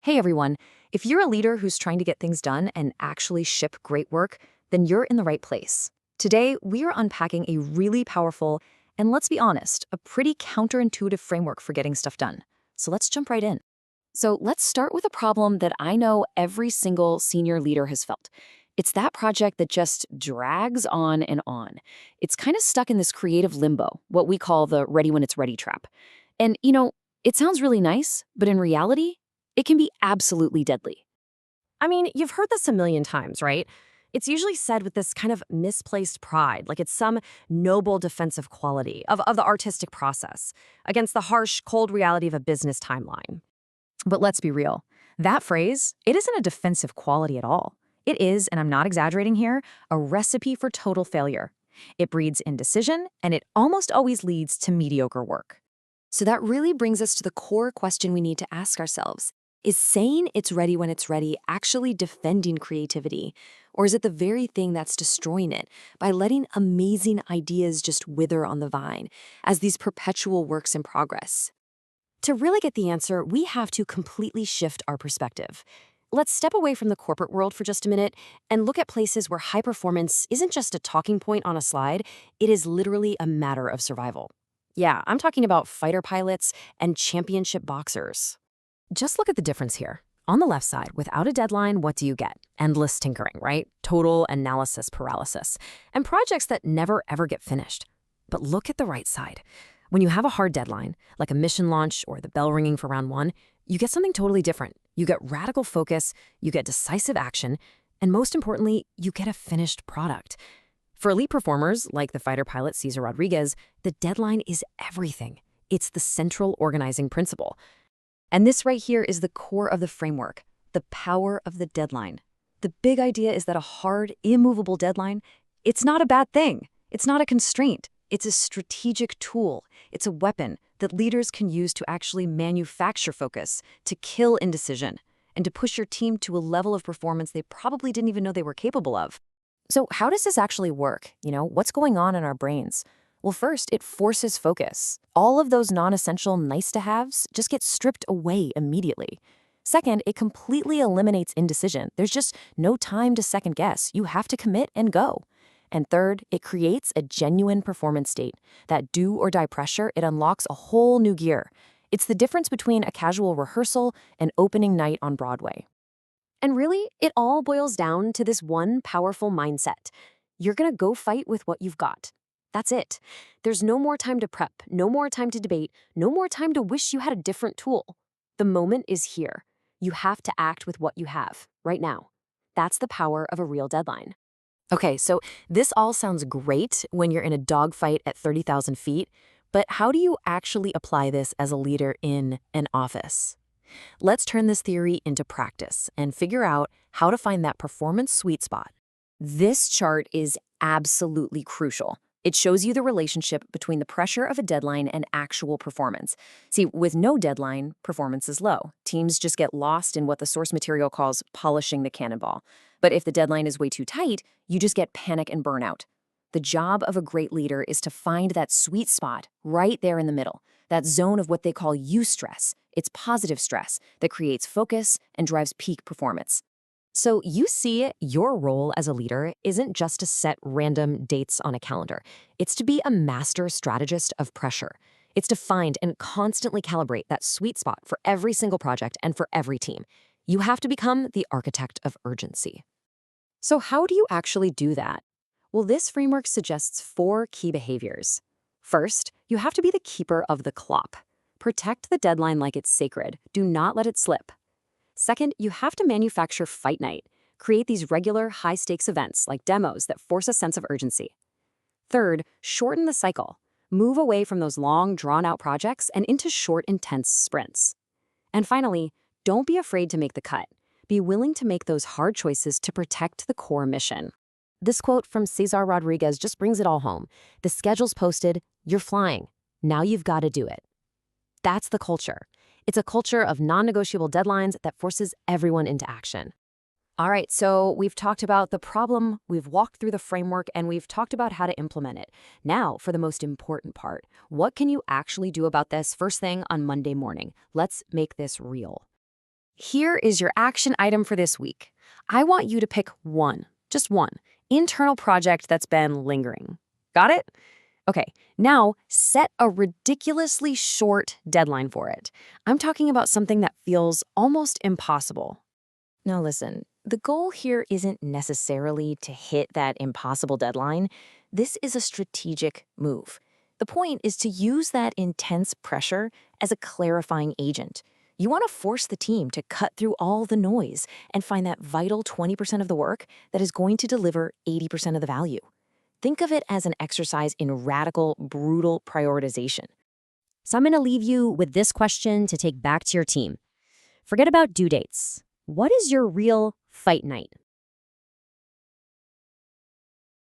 Hey everyone, if you're a leader who's trying to get things done and actually ship great work, then you're in the right place. Today, we are unpacking a really powerful, and let's be honest, a pretty counterintuitive framework for getting stuff done. So let's jump right in. So let's start with a problem that I know every single senior leader has felt. It's that project that just drags on and on. It's kind of stuck in this creative limbo, what we call the ready when it's ready trap. And, it sounds really nice, but in reality, it can be absolutely deadly. I mean, you've heard this a million times, right? It's usually said with this kind of misplaced pride, like it's some noble defensive quality of the artistic process against the harsh, cold reality of a business timeline. But let's be real. That phrase, it isn't a defensive quality at all. It is, and I'm not exaggerating here, a recipe for total failure. It breeds indecision, and it almost always leads to mediocre work. So that really brings us to the core question we need to ask ourselves. Is saying it's ready when it's ready actually defending creativity? Or is it the very thing that's destroying it by letting amazing ideas just wither on the vine as these perpetual works in progress? To really get the answer, we have to completely shift our perspective. Let's step away from the corporate world for just a minute and look at places where high performance isn't just a talking point on a slide, it is literally a matter of survival. Yeah, I'm talking about fighter pilots and championship boxers. Just look at the difference here. On the left side, without a deadline, what do you get? Endless tinkering, right? Total analysis paralysis. And projects that never ever get finished. But look at the right side. When you have a hard deadline, like a mission launch or the bell ringing for round one, you get something totally different. You get radical focus, you get decisive action, and most importantly, you get a finished product. For elite performers, like the fighter pilot Cesar Rodriguez, the deadline is everything. It's the central organizing principle. And this right here is the core of the framework, the power of the deadline. The big idea is that a hard, immovable deadline, it's not a bad thing. It's not a constraint. It's a strategic tool. It's a weapon that leaders can use to actually manufacture focus, to kill indecision, and to push your team to a level of performance they probably didn't even know they were capable of. So how does this actually work? What's going on in our brains? Well, first, it forces focus. All of those non-essential nice-to-haves just get stripped away immediately. Second, it completely eliminates indecision. There's just no time to second guess. You have to commit and go. And third, it creates a genuine performance state. That do or die pressure, it unlocks a whole new gear. It's the difference between a casual rehearsal and opening night on Broadway. And really, it all boils down to this one powerful mindset. You're gonna go fight with what you've got. That's it. There's no more time to prep, no more time to debate, no more time to wish you had a different tool. The moment is here. You have to act with what you have, right now. That's the power of a real deadline. Okay, so this all sounds great when you're in a dogfight at 30,000 feet, but how do you actually apply this as a leader in an office? Let's turn this theory into practice and figure out how to find that performance sweet spot. This chart is absolutely crucial. It shows you the relationship between the pressure of a deadline and actual performance. See, with no deadline, performance is low. Teams just get lost in what the source material calls polishing the cannonball. But if the deadline is way too tight, you just get panic and burnout. The job of a great leader is to find that sweet spot right there in the middle, that zone of what they call eustress. It's positive stress that creates focus and drives peak performance. So you see, your role as a leader isn't just to set random dates on a calendar. It's to be a master strategist of pressure. It's to find and constantly calibrate that sweet spot for every single project and for every team. You have to become the architect of urgency. So how do you actually do that? Well, this framework suggests 4 key behaviors. First, you have to be the keeper of the clock. Protect the deadline like it's sacred. Do not let it slip. Second, you have to manufacture fight night. Create these regular, high-stakes events like demos that force a sense of urgency. Third, shorten the cycle. Move away from those long, drawn-out projects and into short, intense sprints. And finally, don't be afraid to make the cut. Be willing to make those hard choices to protect the core mission. This quote from Cesar Rodriguez just brings it all home. The schedule's posted, you're flying. Now you've got to do it. That's the culture. It's a culture of non-negotiable deadlines that forces everyone into action. All right, so we've talked about the problem, we've walked through the framework, and we've talked about how to implement it. Now, for the most important part, what can you actually do about this first thing on Monday morning? Let's make this real. Here is your action item for this week. I want you to pick one, just one, internal project that's been lingering. Got it? Okay, now set a ridiculously short deadline for it. I'm talking about something that feels almost impossible. Now listen, the goal here isn't necessarily to hit that impossible deadline. This is a strategic move. The point is to use that intense pressure as a clarifying agent. You want to force the team to cut through all the noise and find that vital 20% of the work that is going to deliver 80% of the value. Think of it as an exercise in radical, brutal prioritization. So I'm going to leave you with this question to take back to your team. Forget about due dates. What is your real fight night?